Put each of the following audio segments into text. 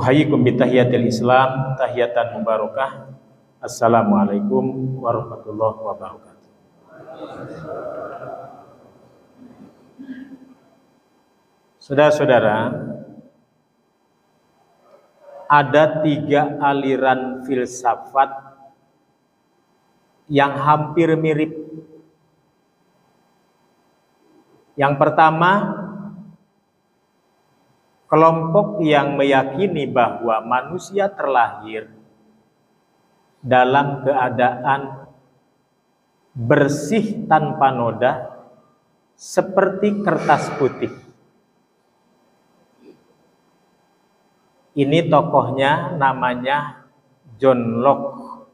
Uhayyikum bitahiyatil Islam, tahiyatan mubarakah. Assalamualaikum warahmatullahi wabarakatuh. Saudara-saudara, ada 3 aliran filsafat yang hampir mirip. Yang pertama, kelompok yang meyakini bahwa manusia terlahir dalam keadaan bersih tanpa noda seperti kertas putih. Ini tokohnya namanya John Locke.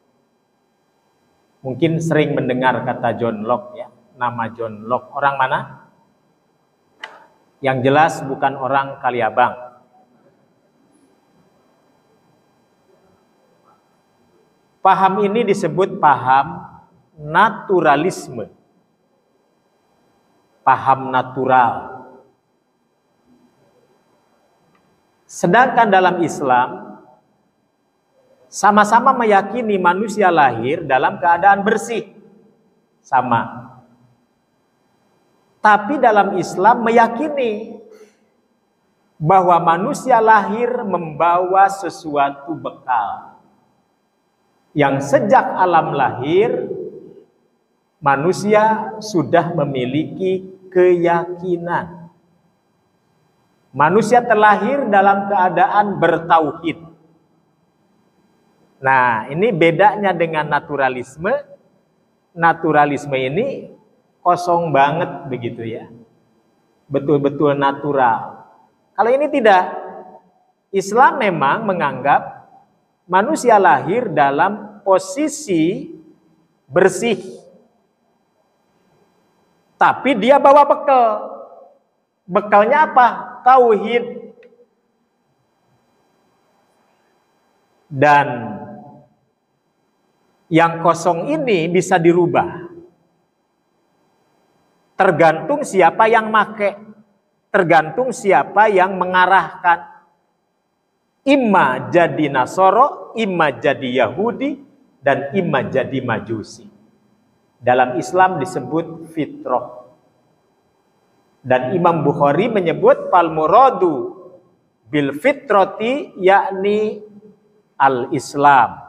Mungkin sering mendengar kata John Locke ya. Nama John Locke. Orang mana? Yang jelas bukan orang Kaliabang. Paham ini disebut paham naturalisme. Paham natural. Sedangkan dalam Islam sama-sama meyakini manusia lahir dalam keadaan bersih. Sama. Tapi dalam Islam meyakini bahwa manusia lahir membawa sesuatu bekal. Yang sejak alam lahir manusia sudah memiliki keyakinan. Manusia terlahir dalam keadaan bertauhid. Nah, ini bedanya dengan naturalisme. Naturalisme ini kosong banget begitu ya. Betul-betul natural. Kalau ini tidak. Islam memang menganggap manusia lahir dalam posisi bersih. Tapi dia bawa bekal. Bekalnya apa? Tauhid. Dan yang kosong ini bisa dirubah. Tergantung siapa yang make. Tergantung siapa yang mengarahkan. Imma jadi Nasoro, imma jadi Yahudi, dan imma jadi Majusi. Dalam Islam disebut fitrah. Dan Imam Bukhari menyebut fal muradu bil fitrati yakni al-Islam.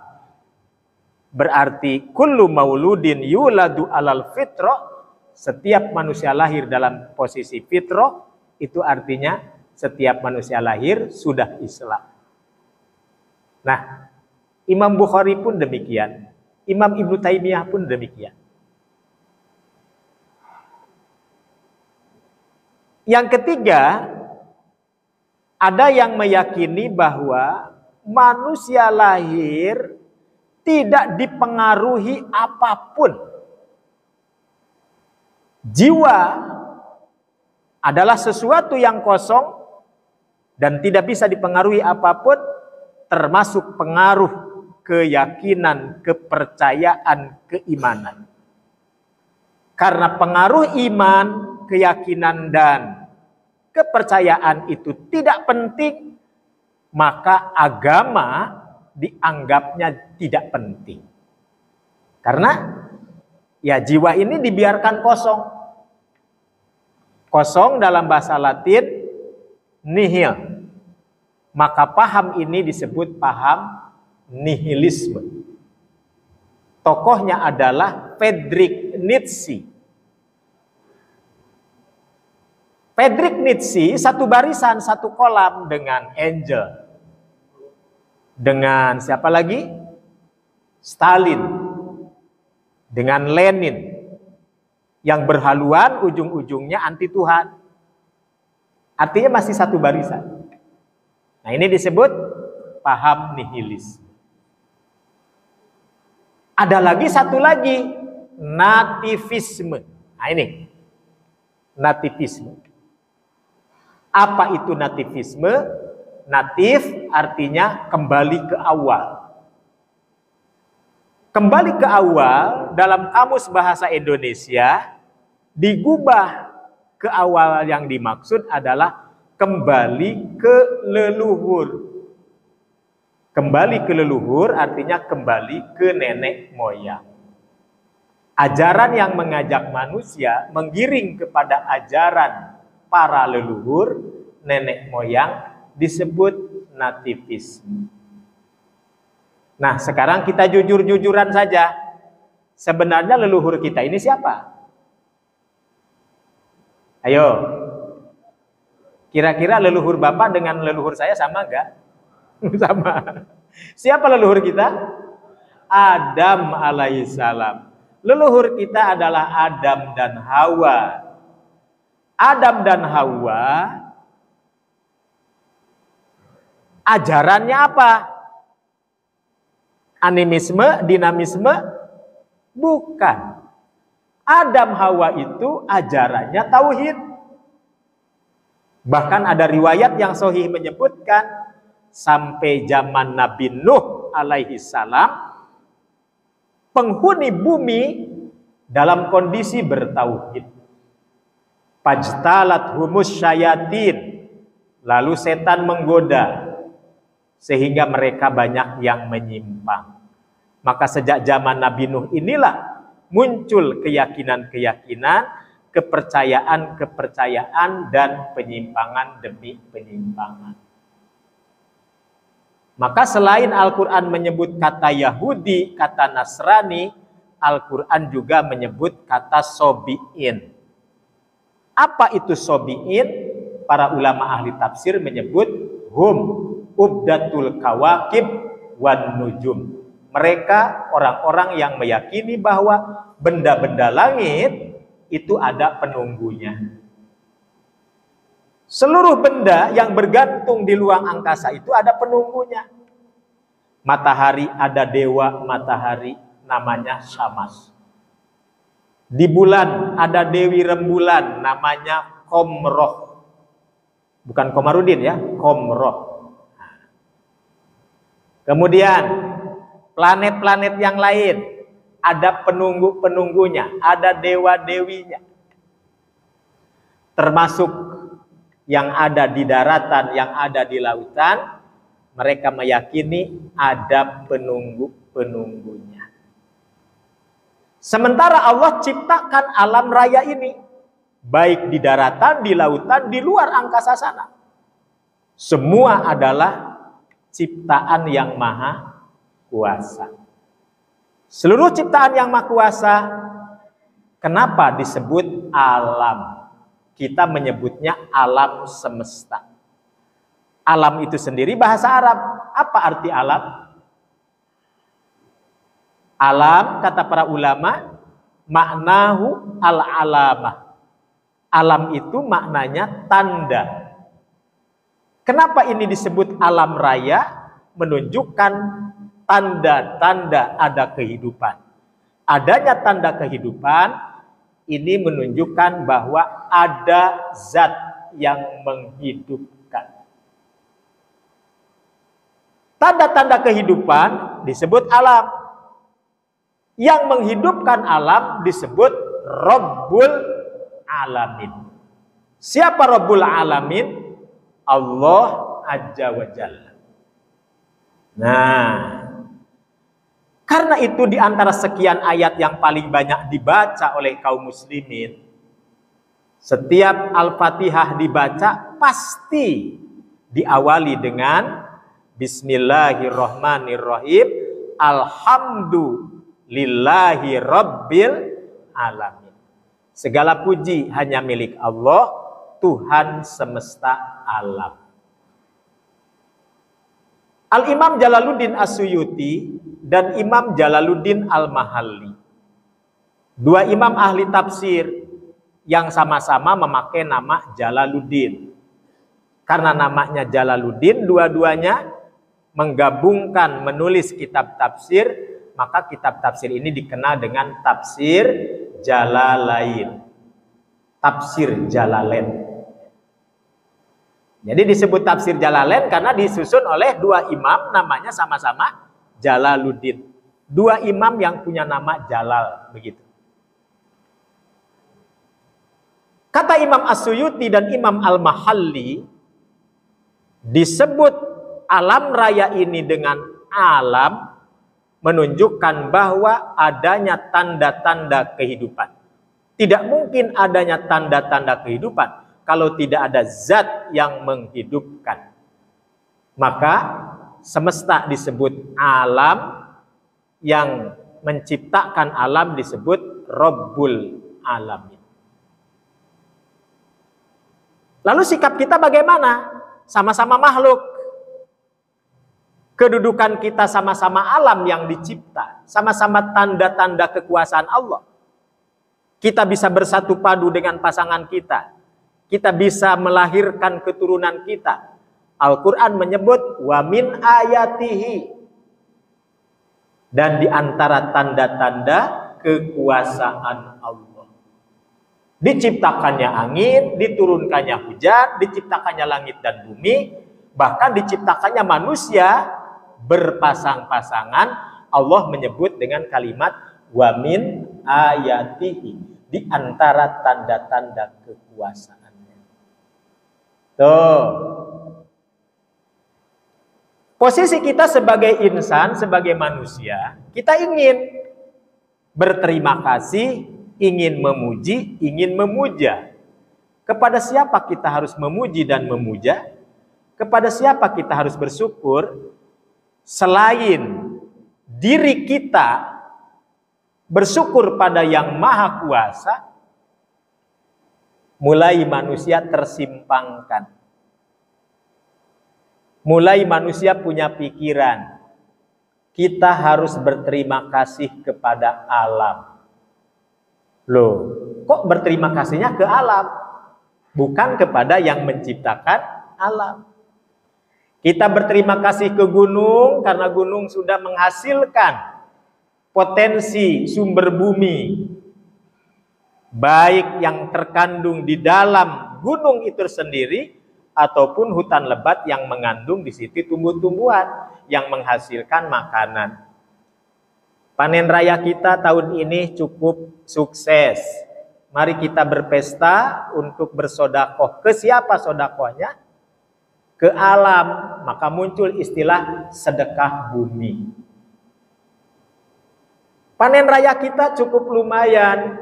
Berarti kullu mauludin yuladu alal fitrah, setiap manusia lahir dalam posisi fitrah, itu artinya setiap manusia lahir sudah Islam. Nah, Imam Bukhari pun demikian. Imam Ibnu Taimiyah pun demikian. Yang ketiga, ada yang meyakini bahwa manusia lahir tidak dipengaruhi apapun. Jiwa adalah sesuatu yang kosong dan tidak bisa dipengaruhi apapun, termasuk pengaruh keyakinan, kepercayaan, keimanan. Karena pengaruh iman, keyakinan, dan kepercayaan itu tidak penting, maka agama dianggapnya tidak penting. Karena ya jiwa ini dibiarkan kosong. Kosong dalam bahasa Latin nihil. Maka paham ini disebut paham nihilisme. Tokohnya adalah Friedrich Nietzsche. Friedrich Nietzsche satu barisan, satu kolam dengan Engels. Dengan siapa lagi? Stalin. Dengan Lenin. Yang berhaluan ujung-ujungnya anti Tuhan. Artinya masih satu barisan. Nah, ini disebut paham nihilis. Ada lagi satu lagi, nativisme. Nah, ini nativisme. Apa itu nativisme? Natif artinya kembali ke awal. Kembali ke awal dalam kamus bahasa Indonesia digubah ke awal yang dimaksud adalah kembali ke leluhur. Kembali ke leluhur artinya kembali ke nenek moyang. Ajaran yang mengajak manusia menggiring kepada ajaran para leluhur, nenek moyang, disebut nativisme. Nah, sekarang kita jujur-jujuran saja. Sebenarnya leluhur kita ini siapa? Ayo. Kira-kira leluhur Bapak dengan leluhur saya sama enggak? Sama. Siapa leluhur kita? Adam alaihissalam. Leluhur kita adalah Adam dan Hawa. Adam dan Hawa ajarannya apa? Animisme, dinamisme? Bukan. Adam Hawa itu ajarannya tauhid. Bahkan ada riwayat yang sahih menyebutkan sampai zaman Nabi Nuh alaihi salam penghuni bumi dalam kondisi bertauhid. Pajtalat humus syayatin, lalu setan menggoda sehingga mereka banyak yang menyimpang. Maka sejak zaman Nabi Nuh inilah muncul keyakinan-keyakinan, kepercayaan-kepercayaan dan penyimpangan demi penyimpangan. Maka selain Al-Quran menyebut kata Yahudi, kata Nasrani, Al-Quran juga menyebut kata sobi'in. Apa itu sobi'in? Para ulama ahli tafsir menyebut hum ubdatul kawakib wan nujum. Mereka orang-orang yang meyakini bahwa benda-benda langit itu ada penunggunya. Seluruh benda yang bergantung di luang angkasa itu ada penunggunya. Matahari ada dewa matahari namanya Syamas. Di bulan ada dewi rembulan namanya Komroh. Bukan Komarudin ya, Komroh. Kemudian planet-planet yang lain ada penunggu-penunggunya, ada dewa-dewinya. Termasuk yang ada di daratan, yang ada di lautan, mereka meyakini ada penunggu-penunggunya. Sementara Allah ciptakan alam raya ini, baik di daratan, di lautan, di luar angkasa sana. Semua adalah ciptaan yang maha kuasa. Seluruh ciptaan yang maha kuasa, kenapa disebut alam? Kita menyebutnya alam semesta. Alam itu sendiri bahasa Arab. Apa arti alam? Alam, kata para ulama, maknahu al-alamah. Alam itu maknanya tanda. Kenapa ini disebut alam raya? Menunjukkan tanda-tanda ada kehidupan. Adanya tanda kehidupan ini menunjukkan bahwa ada zat yang menghidupkan. Tanda-tanda kehidupan disebut alam. Yang menghidupkan alam disebut Rabbul Alamin. Siapa Rabbul Alamin? Allah Azza wa Jalla. Nah, karena itu di antara sekian ayat yang paling banyak dibaca oleh kaum muslimin, setiap Al-Fatihah dibaca pasti diawali dengan Bismillahirrahmanirrahim, Alhamdulillahi Rabbil Alamin. Segala puji hanya milik Allah, Tuhan semesta alam. Al-Imam Jalaluddin As-Suyuti dan Imam Jalaluddin Al-Mahalli, dua imam ahli tafsir yang sama-sama memakai nama Jalaluddin. Karena namanya Jalaluddin, dua-duanya menggabungkan menulis kitab tafsir, maka kitab tafsir ini dikenal dengan tafsir Jalalain, tafsir Jalalain. Jadi disebut tafsir Jalalain karena disusun oleh dua imam namanya sama-sama Jalaluddin. Dua imam yang punya nama Jalal, begitu. Kata Imam As-Suyuti dan Imam Al-Mahalli, disebut alam raya ini dengan alam menunjukkan bahwa adanya tanda-tanda kehidupan. Tidak mungkin adanya tanda-tanda kehidupan kalau tidak ada zat yang menghidupkan. Maka semesta disebut alam, yang menciptakan alam disebut Rabbul Alamin. Lalu sikap kita bagaimana? Sama-sama makhluk. Kedudukan kita sama-sama alam yang dicipta, sama-sama tanda-tanda kekuasaan Allah. Kita bisa bersatu padu dengan pasangan kita. Kita bisa melahirkan keturunan kita. Al-Quran menyebut wa min ayatihi, dan di antara tanda-tanda kekuasaan Allah. Diciptakannya angin, diturunkannya hujan, diciptakannya langit dan bumi, bahkan diciptakannya manusia berpasang-pasangan. Allah menyebut dengan kalimat wa min ayatihi, di antara tanda-tanda kekuasaannya. Tuh. Posisi kita sebagai insan, sebagai manusia, kita ingin berterima kasih, ingin memuji, ingin memuja. Kepada siapa kita harus memuji dan memuja? Kepada siapa kita harus bersyukur? Selain diri kita bersyukur pada Yang Maha Kuasa, mulai manusia tersimpangkan. Mulai manusia punya pikiran, kita harus berterima kasih kepada alam. Loh, kok berterima kasihnya ke alam? Bukan kepada yang menciptakan alam. Kita berterima kasih ke gunung karena gunung sudah menghasilkan potensi sumber bumi, baik yang terkandung di dalam gunung itu sendiri ataupun hutan lebat yang mengandung di situ tumbuh-tumbuhan yang menghasilkan makanan. Panen raya kita tahun ini cukup sukses. Mari kita berpesta untuk bersodakoh. Ke siapa sodakohnya? Ke alam. Maka muncul istilah sedekah bumi. Panen raya kita cukup lumayan.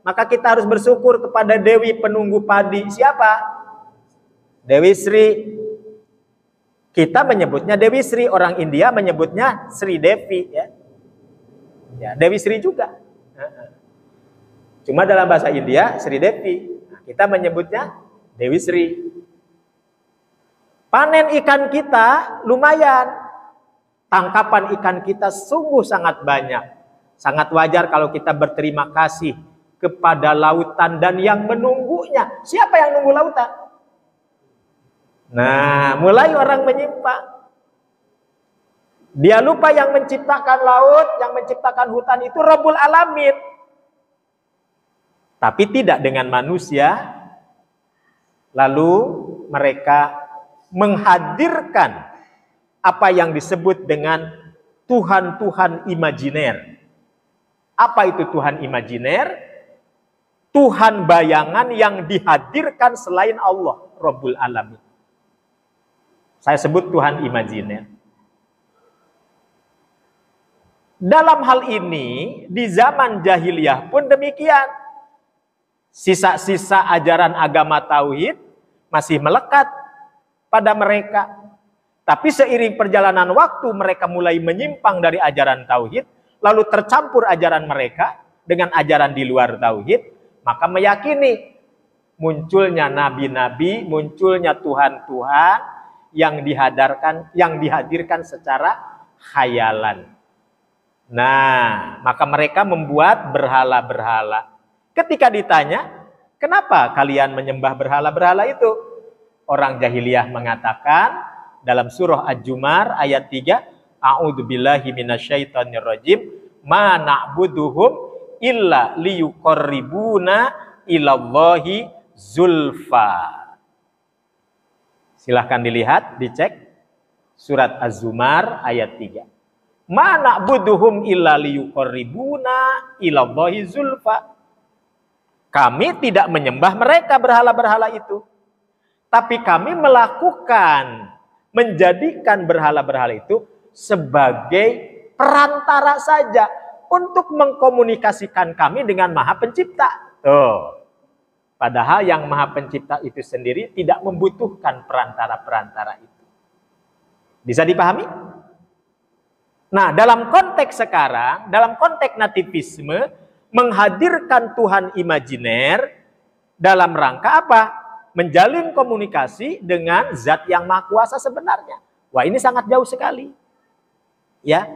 Maka kita harus bersyukur kepada Dewi penunggu padi. Siapa? Dewi Sri. Kita menyebutnya Dewi Sri. Orang India menyebutnya Sri Devi. Ya, Dewi Sri juga. Cuma dalam bahasa India Sri Devi. Kita menyebutnya Dewi Sri. Panen ikan kita lumayan. Tangkapan ikan kita sungguh sangat banyak. Sangat wajar kalau kita berterima kasih kepada lautan dan yang menunggunya. Siapa yang nunggu lautan? Nah, mulai orang menyimpang. Dia lupa yang menciptakan laut, yang menciptakan hutan itu Rabbul Alamin. Tapi tidak dengan manusia. Lalu mereka menghadirkan apa yang disebut dengan Tuhan-Tuhan imajiner. Apa itu Tuhan imajiner? Tuhan bayangan yang dihadirkan selain Allah, Rabbul Alamin. Saya sebut Tuhan imajiner. Dalam hal ini, di zaman jahiliyah pun demikian. Sisa-sisa ajaran agama tauhid masih melekat pada mereka. Tapi seiring perjalanan waktu mereka mulai menyimpang dari ajaran tauhid, lalu tercampur ajaran mereka dengan ajaran di luar tauhid, maka meyakini munculnya nabi-nabi, munculnya Tuhan-Tuhan yang dihadirkan secara khayalan. Nah, maka mereka membuat berhala-berhala. Ketika ditanya, kenapa kalian menyembah berhala-berhala itu? Orang jahiliyah mengatakan dalam surah Az-Zumar ayat 3, A'udzubillahi minasyaitonirrajim, ma na'buduhum illa liyuqarribuna ilallahi zulfa. Silahkan dilihat, dicek surat Az-Zumar ayat 3. Ma na'buduhum illa liyuqarribuna ilallahi zulfa. Kami tidak menyembah mereka berhala-berhala itu. Tapi kami melakukan menjadikan berhala-berhala itu sebagai perantara saja untuk mengkomunikasikan kami dengan Maha Pencipta. Tuh. Padahal yang Maha Pencipta itu sendiri tidak membutuhkan perantara-perantara itu. Bisa dipahami? Nah, dalam konteks sekarang, dalam konteks nativisme, menghadirkan Tuhan imajiner dalam rangka apa? Menjalin komunikasi dengan zat yang maha kuasa sebenarnya. Wah, ini sangat jauh sekali. Ya.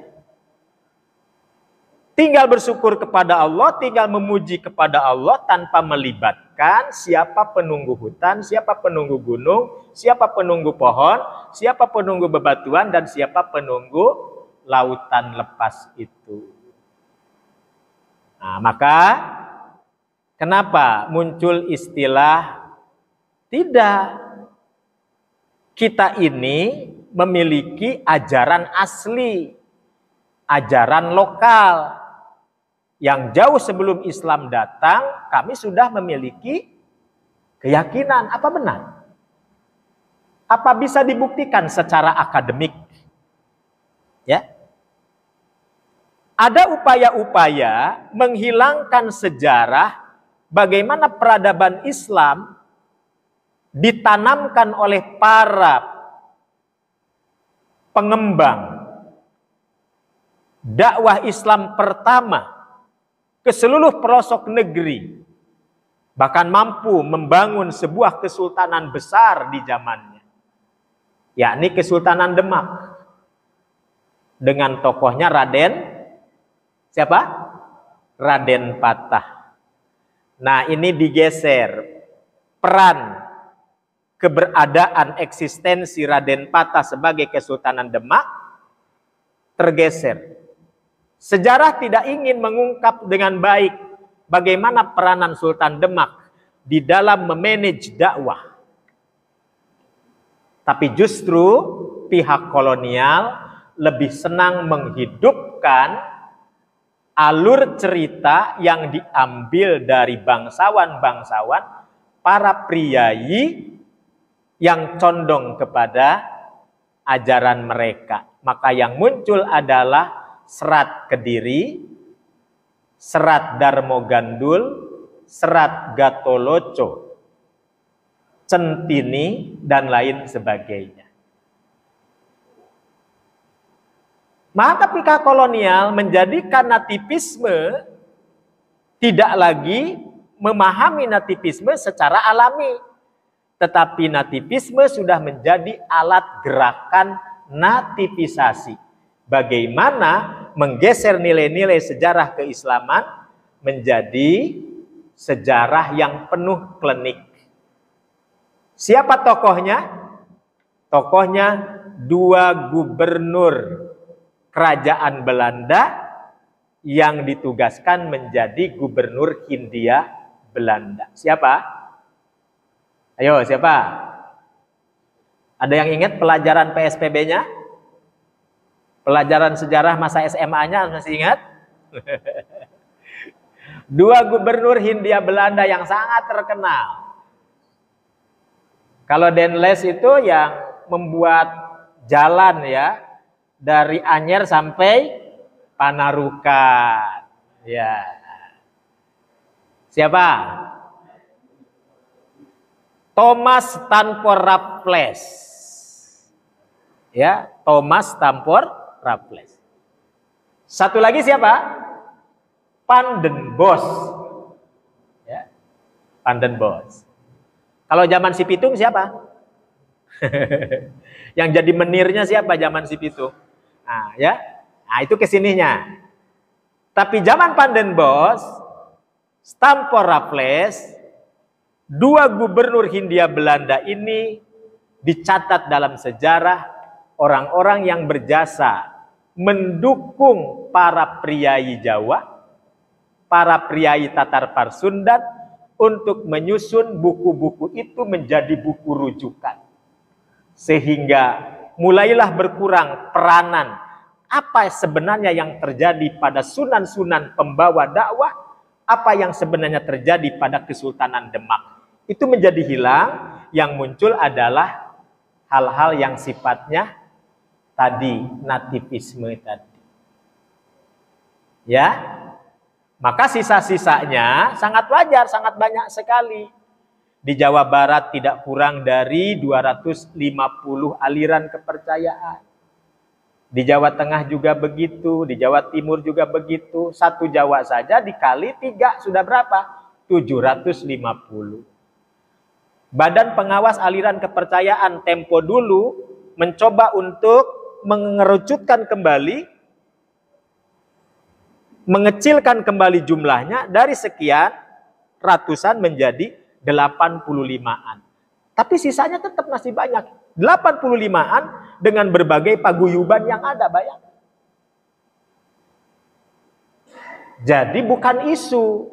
Tinggal bersyukur kepada Allah, tinggal memuji kepada Allah tanpa melibatkan siapa penunggu hutan, siapa penunggu gunung, siapa penunggu pohon, siapa penunggu bebatuan, dan siapa penunggu lautan lepas itu. Nah, maka kenapa muncul istilah tidak? Kita ini memiliki ajaran asli, ajaran lokal. Yang jauh sebelum Islam datang, kami sudah memiliki keyakinan. Apa benar? Apa bisa dibuktikan secara akademik? Ya. Ada upaya-upaya menghilangkan sejarah bagaimana peradaban Islam ditanamkan oleh para pengembang dakwah Islam pertama ke seluruh pelosok negeri, bahkan mampu membangun sebuah kesultanan besar di zamannya, yakni Kesultanan Demak, dengan tokohnya Raden siapa? Raden Patah. Nah, ini digeser peran keberadaan eksistensi Raden Patah sebagai Kesultanan Demak tergeser. Sejarah tidak ingin mengungkap dengan baik bagaimana peranan Sultan Demak di dalam memanage dakwah. Tapi justru pihak kolonial lebih senang menghidupkan alur cerita yang diambil dari bangsawan-bangsawan, para priyayi yang condong kepada ajaran mereka. Maka yang muncul adalah Serat Kediri, Serat Darmo Gandul, Serat Gatoloco, Centini, dan lain sebagainya. Maka pihak kolonial menjadikan nativisme tidak lagi memahami nativisme secara alami, tetapi nativisme sudah menjadi alat gerakan nativisasi. Bagaimana menggeser nilai-nilai sejarah keislaman menjadi sejarah yang penuh klinik. Siapa tokohnya? Tokohnya dua gubernur kerajaan Belanda yang ditugaskan menjadi gubernur Hindia Belanda. Siapa? Ayo, siapa? Ada yang ingat pelajaran PSPB-nya? Pelajaran sejarah masa SMA-nya masih ingat? Dua gubernur Hindia Belanda yang sangat terkenal. Kalau Denles itu yang membuat jalan ya dari Anyer sampai Panarukan. Ya. Siapa? Thomas Stamford Raffles. Ya, Thomas Stamford Raffles. Satu lagi siapa? Van den Bosch. Ya. Van den Bosch. Kalau zaman si Pitung siapa? Yang jadi menirnya siapa zaman si Pitung? Nah, ya. Nah, itu kesininya. Tapi zaman Van den Bosch, Stamford Raffles, dua gubernur Hindia Belanda ini dicatat dalam sejarah orang-orang yang berjasa mendukung para priyayi Jawa, para priyayi Tatar Parsundan untuk menyusun buku-buku itu menjadi buku rujukan. Sehingga mulailah berkurang peranan apa sebenarnya yang terjadi pada sunan-sunan pembawa dakwah, apa yang sebenarnya terjadi pada Kesultanan Demak. Itu menjadi hilang, yang muncul adalah hal-hal yang sifatnya tadi, nativisme tadi. Ya, maka sisa-sisanya sangat wajar, sangat banyak sekali. Di Jawa Barat tidak kurang dari 250 aliran kepercayaan. Di Jawa Tengah juga begitu, di Jawa Timur juga begitu. Satu Jawa saja dikali 3 sudah berapa? 750. Badan Pengawas Aliran Kepercayaan tempo dulu mencoba untuk mengerucutkan kembali, mengecilkan kembali jumlahnya dari sekian ratusan menjadi 85-an. Tapi sisanya tetap masih banyak. 85-an dengan berbagai paguyuban yang ada, bayangkan. Jadi bukan isu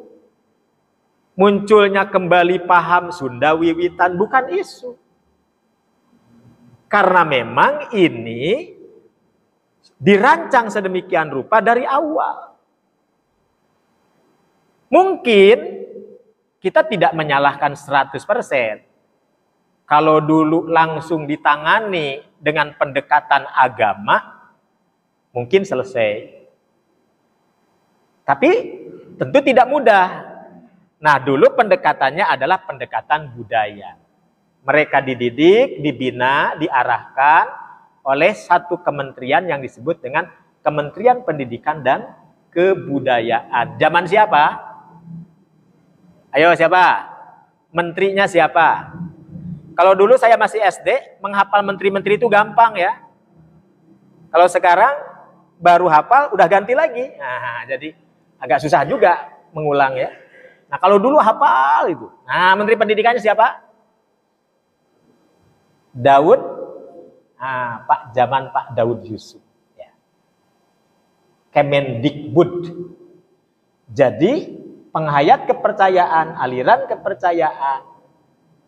munculnya kembali paham Sunda Wiwitan, bukan isu. Karena memang ini dirancang sedemikian rupa dari awal. Mungkin kita tidak menyalahkan 100%. Kalau dulu langsung ditangani dengan pendekatan agama, mungkin selesai. Tapi tentu tidak mudah. Nah, dulu pendekatannya adalah pendekatan budaya. Mereka dididik, dibina, diarahkan oleh satu kementerian yang disebut dengan Kementerian Pendidikan dan Kebudayaan. Zaman siapa? Ayo siapa? Menterinya siapa? Kalau dulu saya masih SD, menghafal menteri-menteri itu gampang ya. Kalau sekarang baru hafal, udah ganti lagi. Nah, jadi agak susah juga mengulang ya. Nah, kalau dulu hafal itu. Nah, Menteri Pendidikannya siapa? Daud. Nah, zaman Pak Daud Yusuf. Ya. Kemendikbud. Jadi penghayat kepercayaan, aliran kepercayaan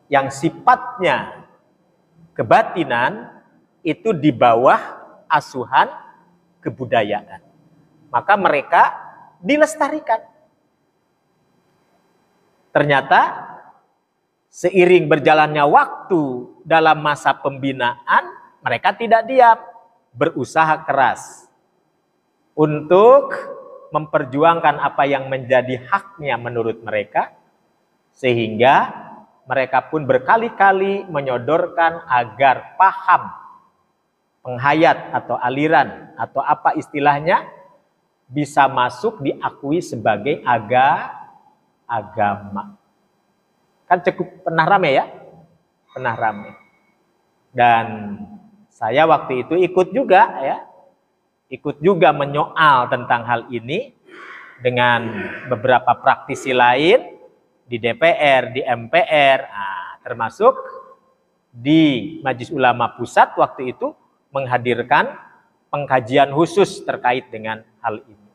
yang sifatnya kebatinan itu di bawah asuhan kebudayaan. Maka mereka dilestarikan. Ternyata seiring berjalannya waktu dalam masa pembinaan, mereka tidak diam, berusaha keras untuk memperjuangkan apa yang menjadi haknya menurut mereka, sehingga mereka pun berkali-kali menyodorkan agar paham penghayat atau aliran atau apa istilahnya bisa masuk diakui sebagai agama. Kan cukup pernah rame ya? Pernah rame. Dan saya waktu itu ikut juga ya. Ikut juga menyoal tentang hal ini dengan beberapa praktisi lain di DPR, di MPR, termasuk di Majelis Ulama Pusat waktu itu menghadirkan pengkajian khusus terkait dengan hal ini.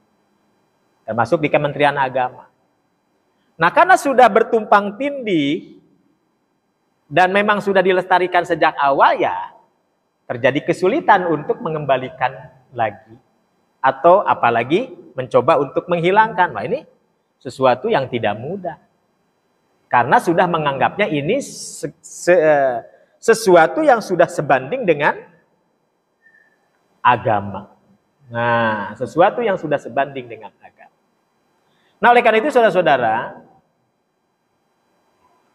Termasuk di Kementerian Agama. Nah, karena sudah bertumpang tindih dan memang sudah dilestarikan sejak awal, ya terjadi kesulitan untuk mengembalikan lagi. Atau apalagi mencoba untuk menghilangkan. Nah, ini sesuatu yang tidak mudah. Karena sudah menganggapnya ini sesuatu yang sudah sebanding dengan agama. Nah, sesuatu yang sudah sebanding dengan agama. Nah, oleh karena itu saudara-saudara,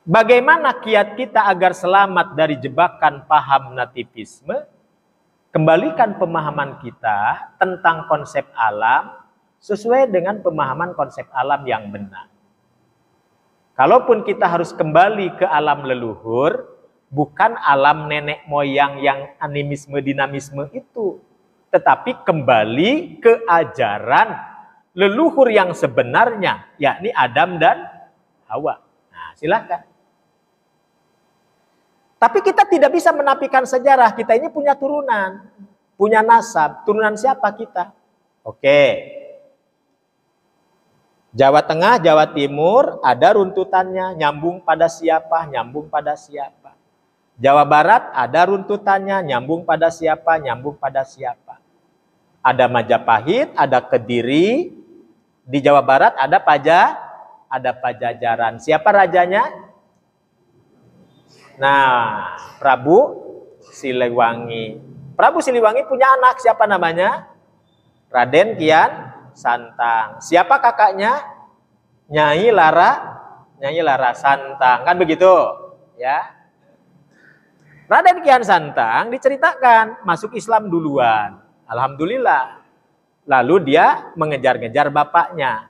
bagaimana kiat kita agar selamat dari jebakan paham nativisme? Kembalikan pemahaman kita tentang konsep alam sesuai dengan pemahaman konsep alam yang benar. Kalaupun kita harus kembali ke alam leluhur, bukan alam nenek moyang yang animisme dinamisme itu, tetapi kembali ke ajaran leluhur yang sebenarnya, yakni Adam dan Hawa. Nah, silakan. Tapi kita tidak bisa menafikan sejarah. Kita ini punya turunan, punya nasab. Turunan siapa kita? Oke. Jawa Tengah, Jawa Timur, ada runtutannya. Nyambung pada siapa? Nyambung pada siapa? Jawa Barat, ada runtutannya. Nyambung pada siapa? Nyambung pada siapa? Ada Majapahit, ada Kediri. Di Jawa Barat ada Pajajaran. Siapa rajanya? Nah, Prabu Siliwangi. Prabu Siliwangi punya anak, siapa namanya? Raden Kian Santang. Siapa kakaknya? Nyai Lara Santang, kan begitu, ya. Raden Kian Santang diceritakan masuk Islam duluan. Alhamdulillah. Lalu dia mengejar-ngejar bapaknya.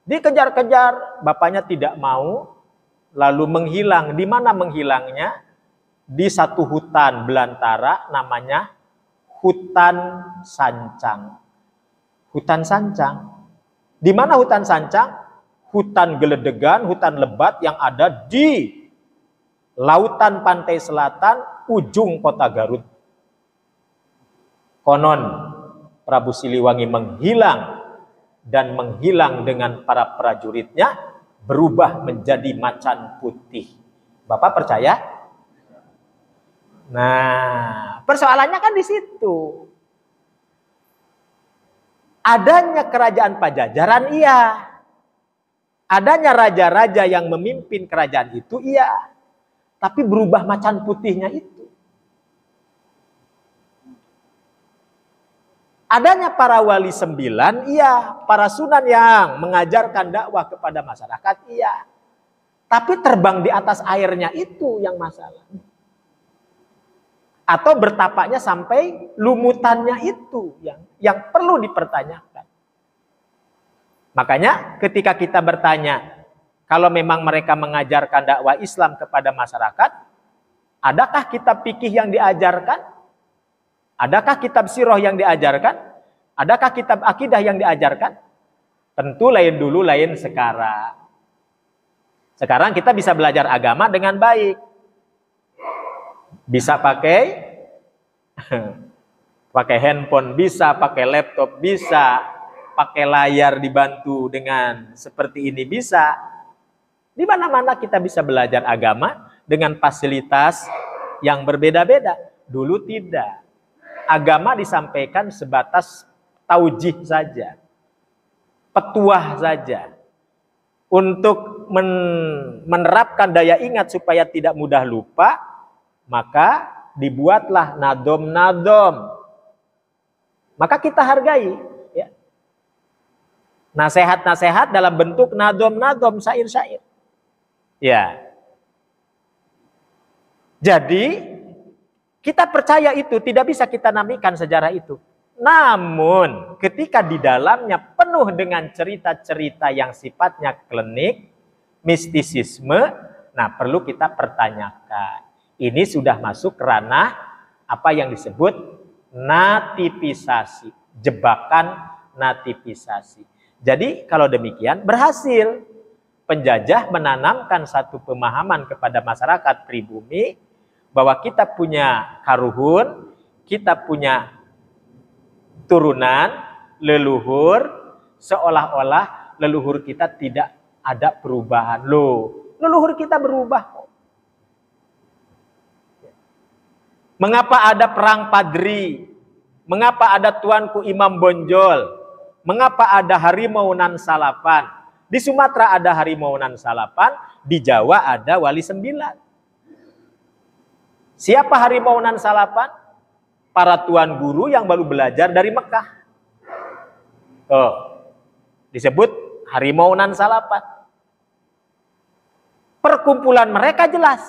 Dikejar-kejar, bapaknya tidak mau, lalu menghilang. Di mana menghilangnya? Di satu hutan belantara namanya Hutan Sancang. Hutan Sancang. Di mana Hutan Sancang? Hutan geledegan, hutan lebat yang ada di lautan pantai selatan ujung kota Garut. Konon Prabu Siliwangi menghilang, dan menghilang dengan para prajuritnya, berubah menjadi macan putih. Bapak percaya? Nah, persoalannya kan di situ. Adanya kerajaan Pajajaran, iya. Adanya raja-raja yang memimpin kerajaan itu, iya. Tapi berubah macan putihnya itu. Adanya para wali 9, iya. Para sunan yang mengajarkan dakwah kepada masyarakat, iya. Tapi terbang di atas airnya itu yang masalah. Atau bertapaknya sampai lumutannya itu yang perlu dipertanyakan. Makanya ketika kita bertanya, kalau memang mereka mengajarkan dakwah Islam kepada masyarakat, adakah kitab fikih yang diajarkan? Adakah kitab sirah yang diajarkan? Adakah kitab akidah yang diajarkan? Tentu lain dulu, lain sekarang. Sekarang kita bisa belajar agama dengan baik. Bisa pakai handphone, bisa pakai laptop, bisa pakai layar dibantu dengan seperti ini, bisa. Di mana-mana kita bisa belajar agama dengan fasilitas yang berbeda-beda. Dulu tidak. Agama disampaikan sebatas taujih saja, petuah saja. Untuk menerapkan daya ingat supaya tidak mudah lupa, maka dibuatlah nadom-nadom. Maka kita hargai, ya. Nasihat-nasihat dalam bentuk nadom-nadom, syair-syair. Ya. Jadi kita percaya itu, tidak bisa kita namikan sejarah itu. Namun ketika di dalamnya penuh dengan cerita-cerita yang sifatnya klinik, mistisisme, nah perlu kita pertanyakan. Ini sudah masuk ranah apa yang disebut nativisasi, jebakan nativisasi. Jadi kalau demikian berhasil penjajah menanamkan satu pemahaman kepada masyarakat pribumi bahwa kita punya karuhun, kita punya turunan, leluhur, seolah-olah leluhur kita tidak ada perubahan. Loh, leluhur kita berubah. Mengapa ada perang Padri? Mengapa ada Tuanku Imam Bonjol? Mengapa ada harimau nan salapan? Di Sumatera ada harimau nan salapan, di Jawa ada wali 9. Siapa harimau nan salapan? Para tuan guru yang baru belajar dari Mekah. Disebut harimau nan salapan. Perkumpulan mereka jelas.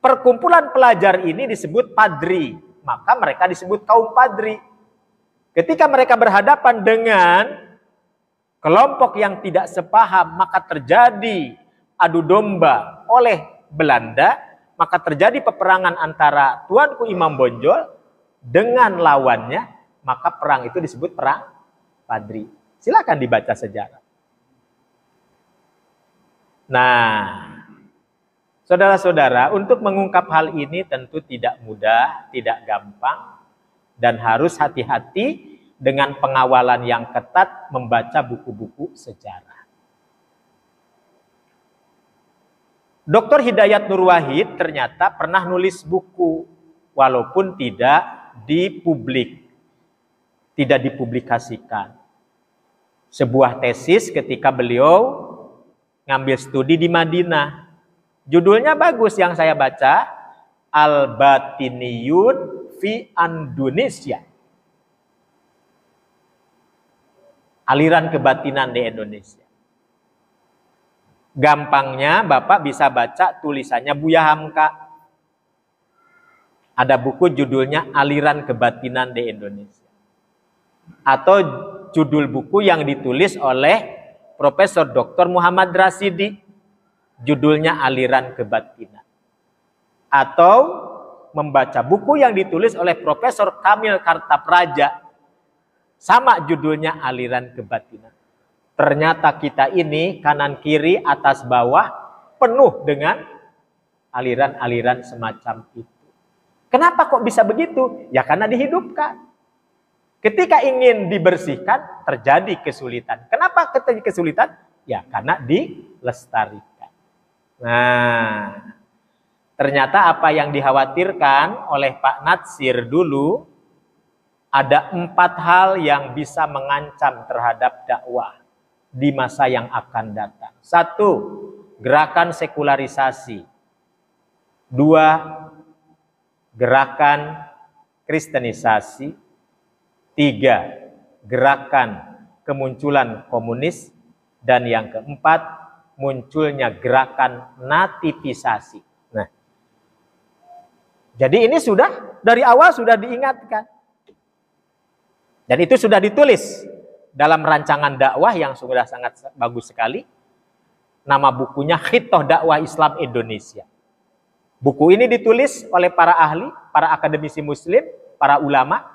Perkumpulan pelajar ini disebut Padri. Maka mereka disebut kaum Padri. Ketika mereka berhadapan dengan kelompok yang tidak sepaham, maka terjadi adu domba oleh Belanda. Maka terjadi peperangan antara Tuanku Imam Bonjol dengan lawannya, maka perang itu disebut perang Padri. Silakan dibaca sejarah. Nah, saudara-saudara, untuk mengungkap hal ini tentu tidak mudah, tidak gampang, dan harus hati-hati dengan pengawalan yang ketat membaca buku-buku sejarah. Dr. Hidayat Nur Wahid ternyata pernah nulis buku, walaupun tidak dipublikasikan. Sebuah tesis ketika beliau ngambil studi di Madinah. Judulnya bagus yang saya baca, al-batiniyun fi Indonesia. Aliran kebatinan di Indonesia. Gampangnya Bapak bisa baca tulisannya Buya Hamka. Ada buku judulnya Aliran Kebatinan di Indonesia. Atau judul buku yang ditulis oleh Profesor Dr. Muhammad Rasidi, judulnya Aliran Kebatinan. Atau membaca buku yang ditulis oleh Profesor Kamil Kartapraja, sama judulnya Aliran Kebatinan. Ternyata kita ini kanan kiri atas bawah penuh dengan aliran-aliran semacam itu. Kenapa kok bisa begitu? Ya karena dihidupkan. Ketika ingin dibersihkan, terjadi kesulitan. Kenapa terjadi kesulitan? Ya, karena dilestarikan. Nah, ternyata apa yang dikhawatirkan oleh Pak Natsir dulu, ada 4 hal yang bisa mengancam terhadap dakwah di masa yang akan datang. 1, gerakan sekularisasi. 2, gerakan kristenisasi. 3, gerakan kemunculan komunis. Dan yang keempat, munculnya gerakan nativisasi. Nah, jadi ini sudah dari awal sudah diingatkan. Dan itu sudah ditulis dalam rancangan dakwah yang sudah sangat bagus sekali. Nama bukunya Khitoh Dakwah Islam Indonesia. Buku ini ditulis oleh para ahli, para akademisi muslim, para ulama,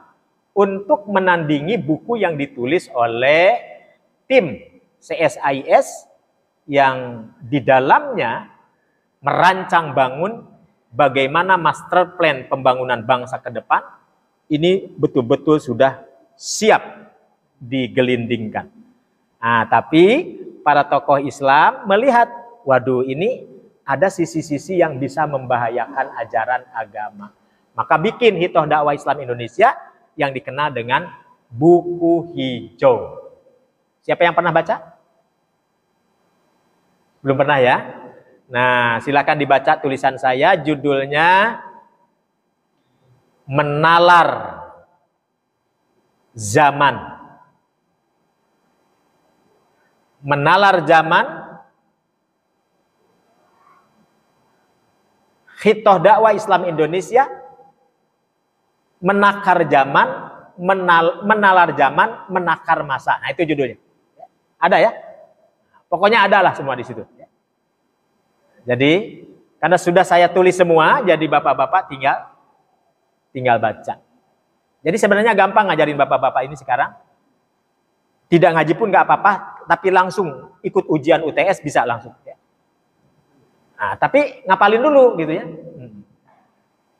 untuk menandingi buku yang ditulis oleh tim CSIS yang di dalamnya merancang bangun bagaimana master plan pembangunan bangsa ke depan ini betul-betul sudah siap digelindingkan. Nah, tapi para tokoh Islam melihat, waduh ini ada sisi-sisi yang bisa membahayakan ajaran agama. Maka bikin Khitoh Dakwah Islam Indonesia yang dikenal dengan buku hijau. Siapa yang pernah baca? Belum pernah ya? Nah, silakan dibaca tulisan saya, judulnya Menalar Zaman. Menalar Zaman, Khitoh Dakwah Islam Indonesia, Menakar Zaman, Menalar Zaman, Menakar Masa. Nah, itu judulnya. Ada ya? Pokoknya ada lah semua di situ. Jadi, karena sudah saya tulis semua, jadi bapak-bapak tinggal baca. Jadi sebenarnya gampang ngajarin bapak-bapak ini sekarang. Tidak ngaji pun nggak apa-apa, tapi langsung ikut ujian UTS bisa langsung. Nah, tapi ngapalin dulu gitu ya.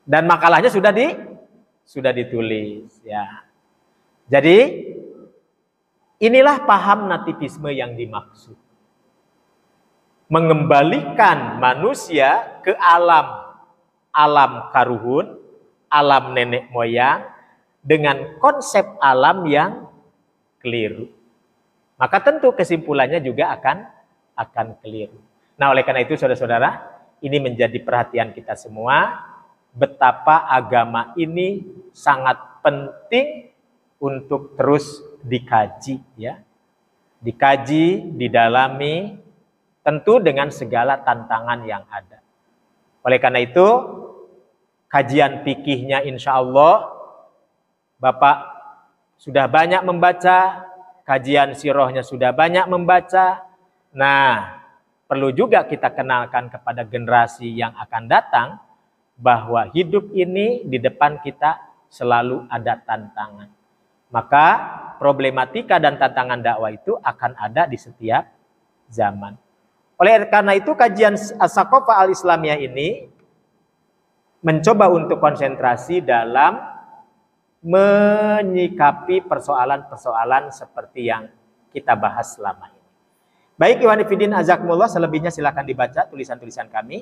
Dan makalahnya sudah ditulis ya. Jadi inilah paham nativisme yang dimaksud. Mengembalikan manusia ke alam karuhun, alam nenek moyang dengan konsep alam yang keliru. Maka tentu kesimpulannya juga akan keliru. Nah, oleh karena itu saudara-saudara, ini menjadi perhatian kita semua. Betapa agama ini sangat penting untuk terus dikaji ya. Dikaji, didalami, tentu dengan segala tantangan yang ada. Oleh karena itu, kajian fikihnya insya Allah Bapak sudah banyak membaca, kajian sirohnya sudah banyak membaca. Nah, perlu juga kita kenalkan kepada generasi yang akan datang bahwa hidup ini di depan kita selalu ada tantangan. Maka problematika dan tantangan dakwah itu akan ada di setiap zaman. Oleh karena itu kajian As-Saqafah Al-Islamiyah ini mencoba untuk konsentrasi dalam menyikapi persoalan-persoalan seperti yang kita bahas selama ini. Baik, Ikhwan Fillah azakumullah, selebihnya silakan dibaca tulisan-tulisan kami.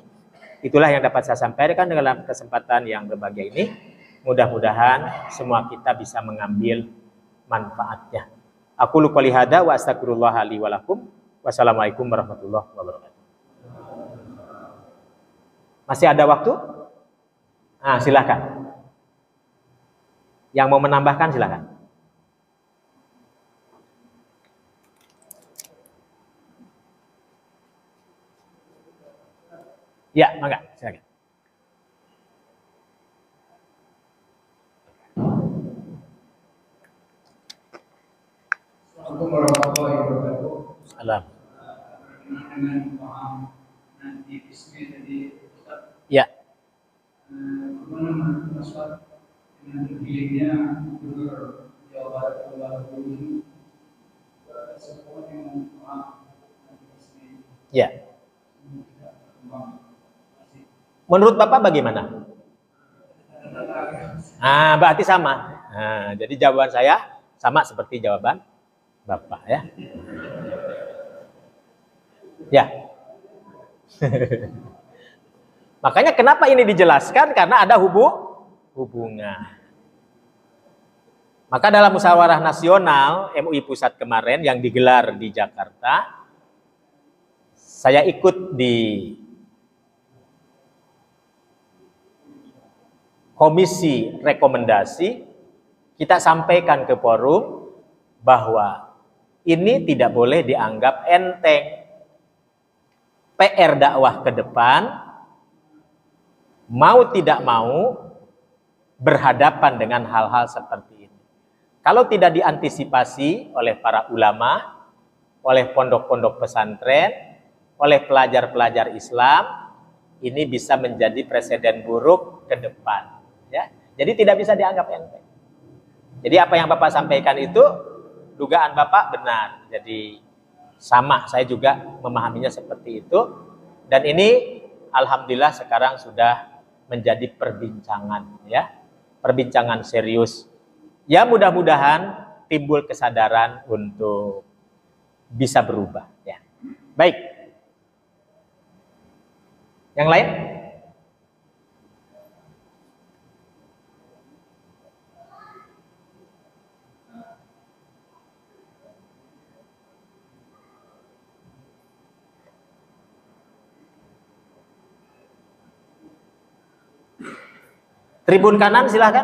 Itulah yang dapat saya sampaikan dalam kesempatan yang berbahagia ini. Mudah-mudahan semua kita bisa mengambil manfaatnya. Aku qouli hada wa astagfirullah li wa lakum. Wassalamualaikum warahmatullahi wabarakatuh. Masih ada waktu? Nah, silakan. Yang mau menambahkan silakan. Ya, mangga, silakan. Assalamualaikum warahmatullahi wabarakatuh. Salam. Dengan paham nanti ismi tadi Ustaz. Ya. Bagaimana Mas Ustaz dengan terpilihnya Gubernur Jawa Barat Bapak ini semua yang paham nanti ismi. Ya. Menurut Bapak bagaimana? Ah, berarti sama. Nah, jadi jawaban saya sama seperti jawaban Bapak ya. Ya. Makanya kenapa ini dijelaskan? Karena ada hubungan. Maka dalam musyawarah nasional MUI Pusat kemarin yang digelar di Jakarta, saya ikut di komisi rekomendasi, kita sampaikan ke forum bahwa ini tidak boleh dianggap enteng. PR dakwah ke depan, mau tidak mau berhadapan dengan hal-hal seperti ini. Kalau tidak diantisipasi oleh para ulama, oleh pondok-pondok pesantren, oleh pelajar-pelajar Islam, ini bisa menjadi presiden buruk ke depan. Ya, jadi tidak bisa dianggap enteng. Jadi apa yang Bapak sampaikan itu dugaan Bapak benar. Jadi sama, saya juga memahaminya seperti itu. Dan ini alhamdulillah sekarang sudah menjadi perbincangan, ya, perbincangan serius. Ya mudah-mudahan timbul kesadaran untuk bisa berubah. Ya, baik. Yang lain? Tribun kanan silahkan.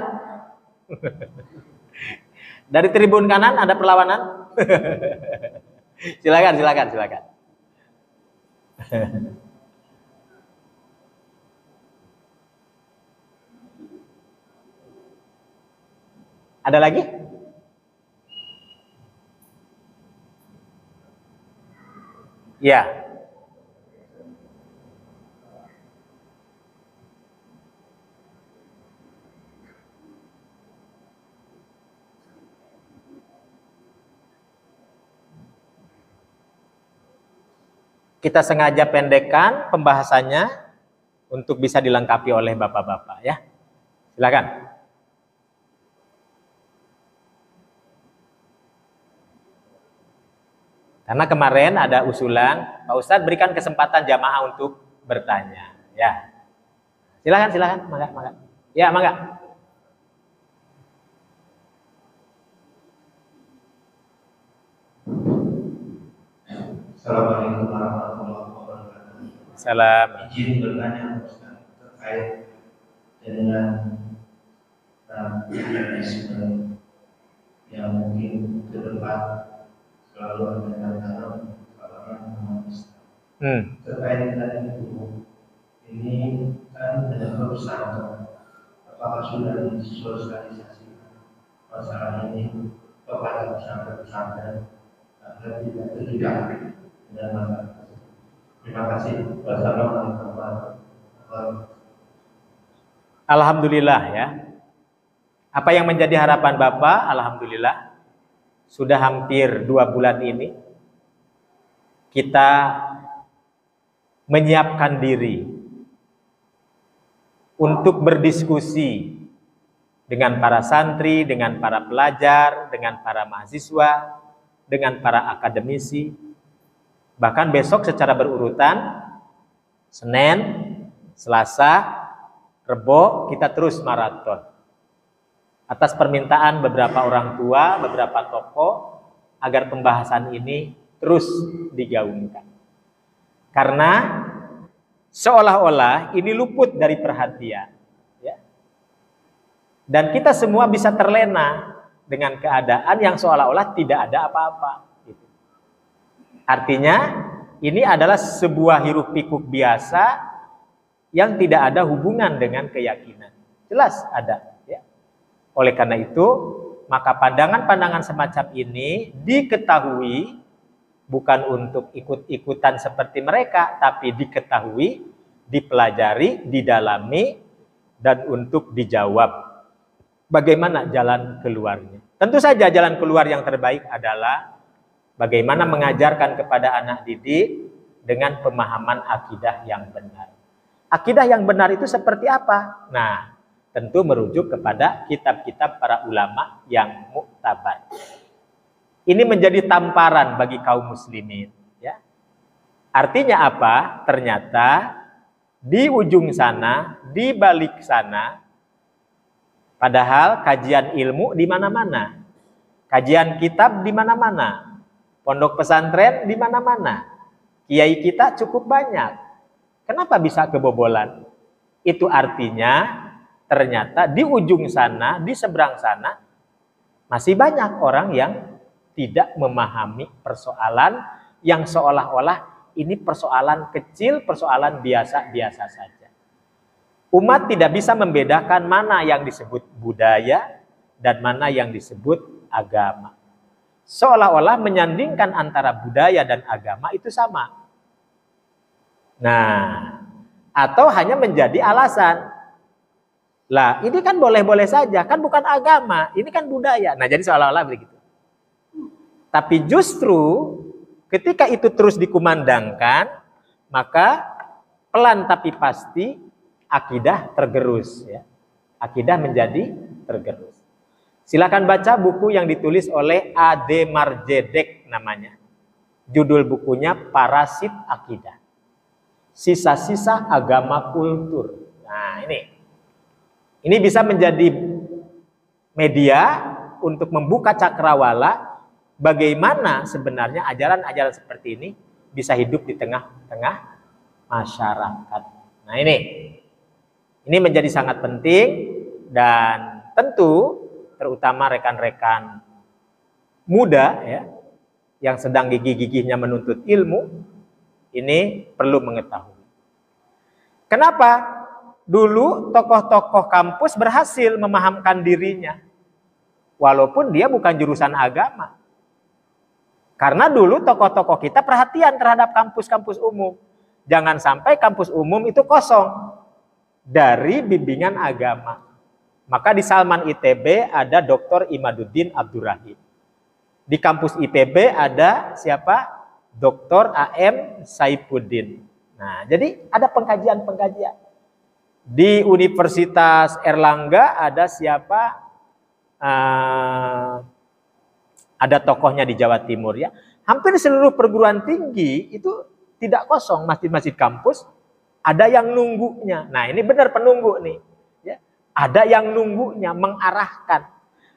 Dari tribun kanan ada perlawanan. Silakan. Ada lagi? Ya. Kita sengaja pendekkan pembahasannya untuk bisa dilengkapi oleh bapak-bapak ya. Silakan. Karena kemarin ada usulan, Pak Ustadz berikan kesempatan jamaah untuk bertanya. Ya, silakan, mangga. Ya, mangga. Assalamualaikum warahmatullahi wabarakatuh. Salam. Izin bertanya Ustaz terkait dengan mekanisme yang mungkin ke depan selalu ada tantangan umat Islam. Terkait dengan itu, ini kan dengan bersama, apakah sudah disosialisasikan masalah ini kepada pesantren agar tidak terjebak dengan masalah tersebut? Terima kasih. Wassalamualaikum warahmatullahi wabarakatuh. Alhamdulillah ya. Apa yang menjadi harapan Bapak? Alhamdulillah sudah hampir 2 bulan ini kita menyiapkan diri untuk berdiskusi dengan para santri, dengan para pelajar, dengan para mahasiswa, dengan para akademisi. Bahkan besok secara berurutan, Senin, Selasa, Rebo, kita terus maraton. Atas permintaan beberapa orang tua, beberapa tokoh, agar pembahasan ini terus digaungkan. Karena seolah-olah ini luput dari perhatian. Ya. Dan kita semua bisa terlena dengan keadaan yang seolah-olah tidak ada apa-apa. Gitu. Artinya ini adalah sebuah hiruk pikuk biasa yang tidak ada hubungan dengan keyakinan. Jelas ada. Ya. Oleh karena itu, maka pandangan-pandangan semacam ini diketahui bukan untuk ikut-ikutan seperti mereka, tapi diketahui, dipelajari, didalami, dan untuk dijawab. Bagaimana jalan keluarnya? Tentu saja jalan keluar yang terbaik adalah bagaimana mengajarkan kepada anak didik dengan pemahaman akidah yang benar. Akidah yang benar itu seperti apa? Nah, tentu merujuk kepada kitab-kitab para ulama yang muktabar. Ini menjadi tamparan bagi kaum muslimin. Ya. Artinya apa? Ternyata di ujung sana, di balik sana, padahal kajian ilmu di mana-mana. Kajian kitab di mana-mana. Pondok pesantren di mana-mana. Kiai kita cukup banyak. Kenapa bisa kebobolan? Itu artinya ternyata di ujung sana, di seberang sana, masih banyak orang yang tidak memahami persoalan yang seolah-olah ini persoalan kecil, persoalan biasa-biasa saja. Umat tidak bisa membedakan mana yang disebut budaya dan mana yang disebut agama. Seolah-olah menyandingkan antara budaya dan agama itu sama. Nah, atau hanya menjadi alasan. Lah, ini kan boleh-boleh saja, kan bukan agama, ini kan budaya. Nah, jadi seolah-olah begitu. Tapi justru ketika itu terus dikumandangkan, maka pelan tapi pasti akidah tergerus. Ya. Akidah menjadi tergerus. Silakan baca buku yang ditulis oleh A.D. Marjedek namanya. Judul bukunya Parasit Akidah. Sisa-sisa agama kultur. Nah ini bisa menjadi media untuk membuka cakrawala bagaimana sebenarnya ajaran-ajaran seperti ini bisa hidup di tengah-tengah masyarakat. Nah ini menjadi sangat penting dan tentu terutama rekan-rekan muda ya yang sedang gigih-gigihnya menuntut ilmu ini perlu mengetahui. Kenapa? Dulu tokoh-tokoh kampus berhasil memahamkan dirinya walaupun dia bukan jurusan agama. Karena dulu tokoh-tokoh kita perhatian terhadap kampus-kampus umum. Jangan sampai kampus umum itu kosong dari bimbingan agama. Maka di Salman ITB ada Dr. Imaduddin Abdurrahim. Di kampus IPB ada siapa? Dr. A.M. Saifuddin. Nah, jadi ada pengkajian-pengkajian. Di Universitas Erlangga ada siapa? Ada tokohnya di Jawa Timur ya. Hampir seluruh perguruan tinggi itu tidak kosong, masjid-masjid kampus ada yang nunggunya. Nah, ini benar penunggu nih. Ya. Ada yang nunggunya, mengarahkan.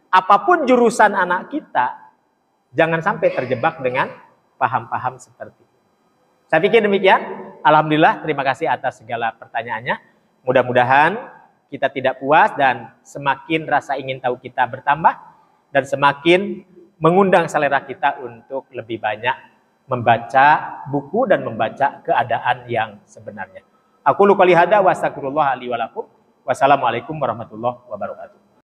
Apapun jurusan anak kita, jangan sampai terjebak dengan paham-paham seperti itu. Saya pikir demikian. Alhamdulillah, terima kasih atas segala pertanyaannya. Mudah-mudahan kita tidak puas dan semakin rasa ingin tahu kita bertambah dan semakin mengundang selera kita untuk lebih banyak membaca buku dan membaca keadaan yang sebenarnya. Aku luka lihada wa astagfirullah li wa lakum. Wassalamualaikum warahmatullahi wabarakatuh.